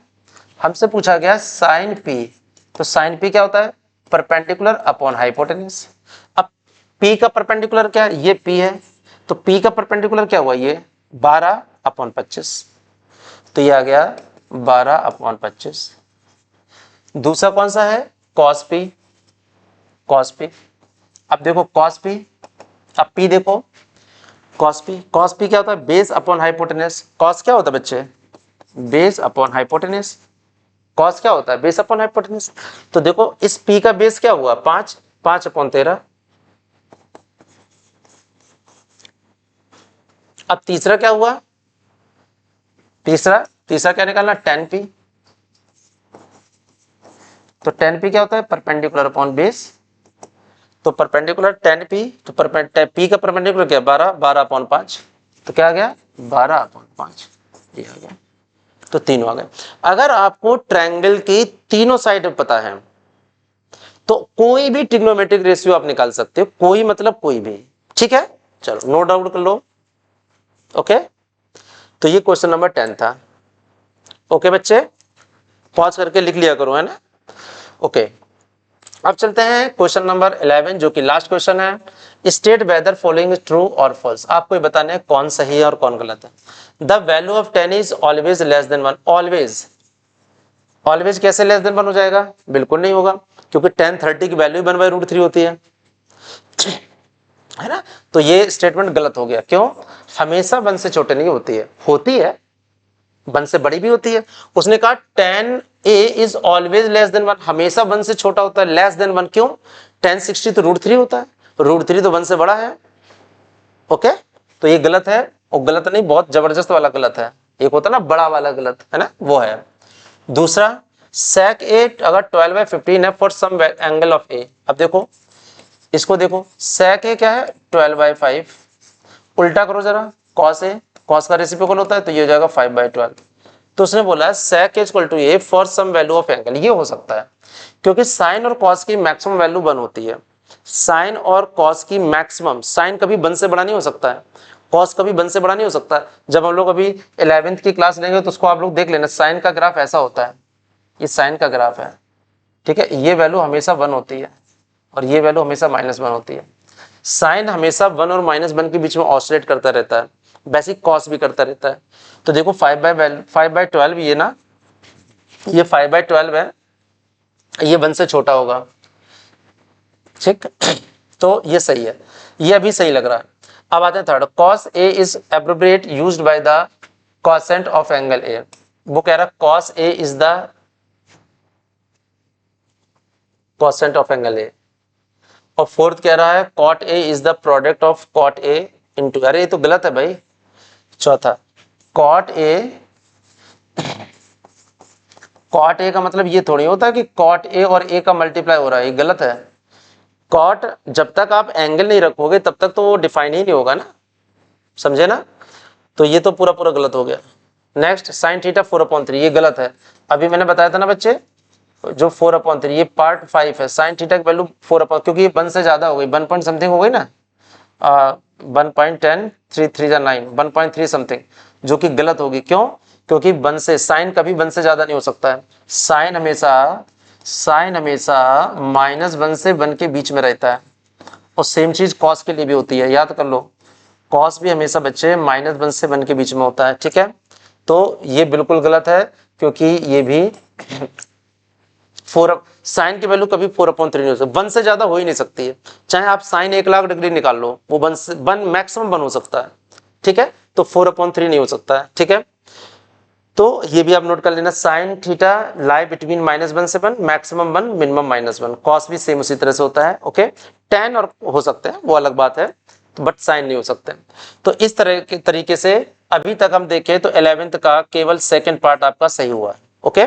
हमसे पूछा गया साइन P, तो साइन P क्या होता है परपेंडिकुलर अपॉन हाइपोटेनस। अब P का परपेंडिकुलर क्या है, ये P है, तो P का परपेंडिकुलर क्या हुआ, ये 12 अपॉन 25, तो ये आ गया 12 अपॉन 25। दूसरा कौन सा है cos P, cos P। अब देखो cos P, अब P देखो cos P क्या होता है बेस अपॉन हाइपोटेनस। cos क्या होता है बच्चे, बेस अपॉन हाइपोटेनस। cos क्या होता है बेस अपॉन हाइपोटेनस। तो देखो इस P का बेस क्या हुआ 5, 5 अपॉन 13, अब तीसरा क्या हुआ, तीसरा क्या निकालना, tan p। तो tan p क्या होता है, परपेंडिकुलर अपॉन बेस। तो परपेंडिकुलर tan p, तो p का परपेंडिकुलर क्या, 12/5। तो क्या आ गया, 12/5 ये आ गया। तो तीनों आ गए। अगर आपको ट्रायंगल की तीनों साइड पता है तो कोई भी ट्रिग्नोमेट्रिक रेशियो आप निकाल सकते हो, कोई मतलब कोई भी, ठीक है। चलो नोट डाउन कर लो। ओके, तो ये क्वेश्चन नंबर 10 था। ओके बच्चे, पॉज करके लिख लिया करो, है ना। ओके, अब चलते हैं क्वेश्चन नंबर 11 जो कि लास्ट क्वेश्चन है। स्टेट वेदर फॉलोइंग ट्रू और फॉल्स। आपको बताना है कौन सही है और कौन गलत है। The value of 10 is always less than 1। Always, always कैसे लेस देन 1 हो जाएगा, बिल्कुल नहीं होगा, क्योंकि 10 30 की वैल्यू 1/√3 होती है ना। तो ये स्टेटमेंट गलत हो गया। क्यों, हमेशा 1 से छोटे नहीं होती है, होती है 1 से बड़ी भी होती है। उसने कहा 10a is always less than 1, हमेशा 1 से छोटा होता है, लेस देन 1 क्यों, 1060 तो √3 होता है, √3 तो 1 से बड़ा है। ओके, तो ये गलत है, और गलत नहीं बहुत जबरदस्त वाला गलत है। एक होता है ना बड़ा वाला गलत, है ना, वो है। दूसरा, sec 8 अगर 12/15 है for some angle of a। अब देखो इसको देखो, sec a क्या है, 12/5। उल्टा करो जरा, cos a, cos का रेसिप्रोकल होता है तो ये हो जाएगा 5/12। तो उसने बोला है sec a equal to a for some value of angle. ये हो सकता है क्योंकि साइन और cos की मैक्सिमम वैल्यू 1 होती है। साइन और cos की मैक्सिमम, साइन कभी 1 से बड़ा नहीं हो सकता है, cos कभी 1 से बड़ा नहीं हो सकता है। जब हम लोग अभी 11th की क्लास लेंगे तो उसको आप लोग देख लेना, साइन का ग्राफ ऐसा होता है, ये साइन का ग्राफ है, ठीक है। ये वैल्यू हमेशा 1 होती है और ये वैल्यू हमेशा -1 होती है। साइन हमेशा 1 और -1 के बीच में ऑसिलेट करता रहता है, वैसे कॉस भी करता रहता है। तो देखो 5/12 ये ना, ये 5/12 है, ये 1 से छोटा होगा, ठीक। तो ये सही है, ये अभी सही लग रहा है। अब आते हैं third, cos a is appropriate used by the cosecant of angle a। वो कह रहा है cos a is the cosecant of angle a। और फोर्थ कह रहा है cot a is the product of cot a into, अरे ये तो गलत है भाई। चौथा, cot a का मतलब ये थोड़ी होता है कि cot a और a का मल्टीप्लाई हो रहा है, ये गलत है। cot जब तक आप एंगल नहीं रखोगे तब तक तो वो डिफाइन ही नहीं होगा ना, समझे ना। तो ये तो पूरा गलत हो गया। नेक्स्ट, साइन थीटा 4/3, ये गलत है। अभी मैंने बताया था ना बच्चे, जो 4/3 ये पार्ट 5 है, साइन थीटा की वैल्यू 4, क्योंकि ये 1 से ज्यादा हो गई, 1 पॉइंट समथिंग हो गई ना, 1.10 3 3 9 1.3 समथिंग, जो कि गलत होगी। क्यों, क्योंकि 1 से, साइन कभी 1 से ज्यादा नहीं हो सकता है। साइन हमेशा -1 से 1 के बीच में रहता है। और सेम चीज कॉस के लिए भी होती है, याद कर लो, कॉस भी हमेशा बच्चे -1 से 1 के बीच में होता है, ठीक है। तो ये बिल्कुल गलत है, क्योंकि ये भी 4, साइन की वैल्यू कभी 4/3 नहीं हो सकती, 1 से ज्यादा हो ही नहीं सकती है। चाहे आप साइन 1,00,000 डिग्री निकाल लो, वो 1 मैक्सिमम 1 हो सकता है, ठीक है। तो 4/3 नहीं हो सकता है, ठीक है। तो ये भी आप नोट कर लेना, साइन थीटा लाई बिटवीन -1 से 1, मैक्सिमम 1, मिनिमम -1। कॉस भी सेम उसी तरह से होता है, ओके। tan और हो सकते हैं वो अलग बात है, तो बट साइन नहीं हो सकते। तो इस तरह के तरीके से अभी तक हम देखें तो 11th का केवल सेकंड पार्ट आपका सही हुआ है, ओके।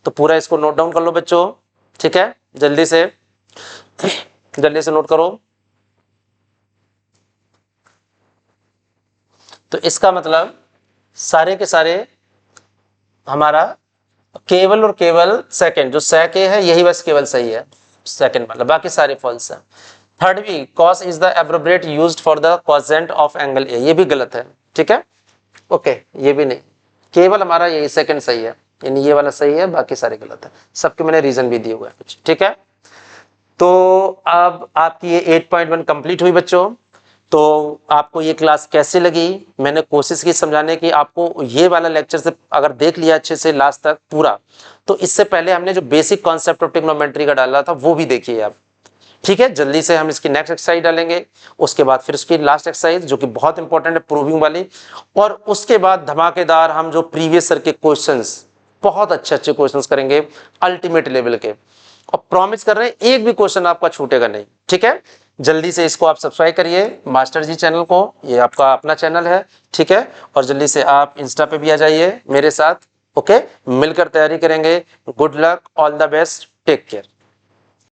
तो पूरा इसको नोट डाउन कर लो बच्चों, ठीक है, जल्दी से नोट करो। तो इसका मतलब सारे के सारे हमारा केवल और केवल सेकंड, जो sec a है यही बस केवल सही है, सेकंड वाला, बाकी सारे फॉल्स है। थर्ड भी, cos is the appropriate used for the cosecant of angle a, ये भी गलत है, ठीक है, ओके। ये भी नहीं, केवल हमारा यही सेकंड सही है, यानी ये वाला सही है, बाकी सारे गलत है। सबके मैंने रीजन भी दिए हुए हैं कुछ, ठीक है। तो अब आपकी ये 8.1 कंप्लीट हुई बच्चों। तो आपको ये क्लास कैसी लगी, मैंने कोशिश की समझाने की। आपको ये वाला लेक्चर से अगर देख लिया अच्छे से लास्ट तक पूरा, तो इससे पहले हमने जो बेसिक कॉन्सेप्ट ऑफ ट्रिग्नोमेट्री का डाला था वो भी देखिए आप, ठीक है। जल्दी से हम इसकी नेक्स्ट एक्सरसाइज डालेंगे, उसके बाद फिर उसकी लास्ट एक्सरसाइज जो कि बहुत इंपॉर्टेंट है, प्रूविंग वाली। और उसके बाद धमाकेदार हम जो प्रीवियस ईयर के क्वेश्चंस, बहुत अच्छे क्वेश्चंस करेंगे अल्टीमेट लेवल के, और प्रॉमिस कर रहे हैं एक भी क्वेश्चन आपका छूटेगा नहीं, ठीक है। जल्दी से इसको आप सब्सक्राइब करिए मास्टर जी चैनल को, ये आपका अपना चैनल है, ठीक है। और जल्दी से आप इंस्टा पे भी आ जाइए मेरे साथ, ओके। मिलकर तैयारी करेंगे। Good luck, all the best, take care.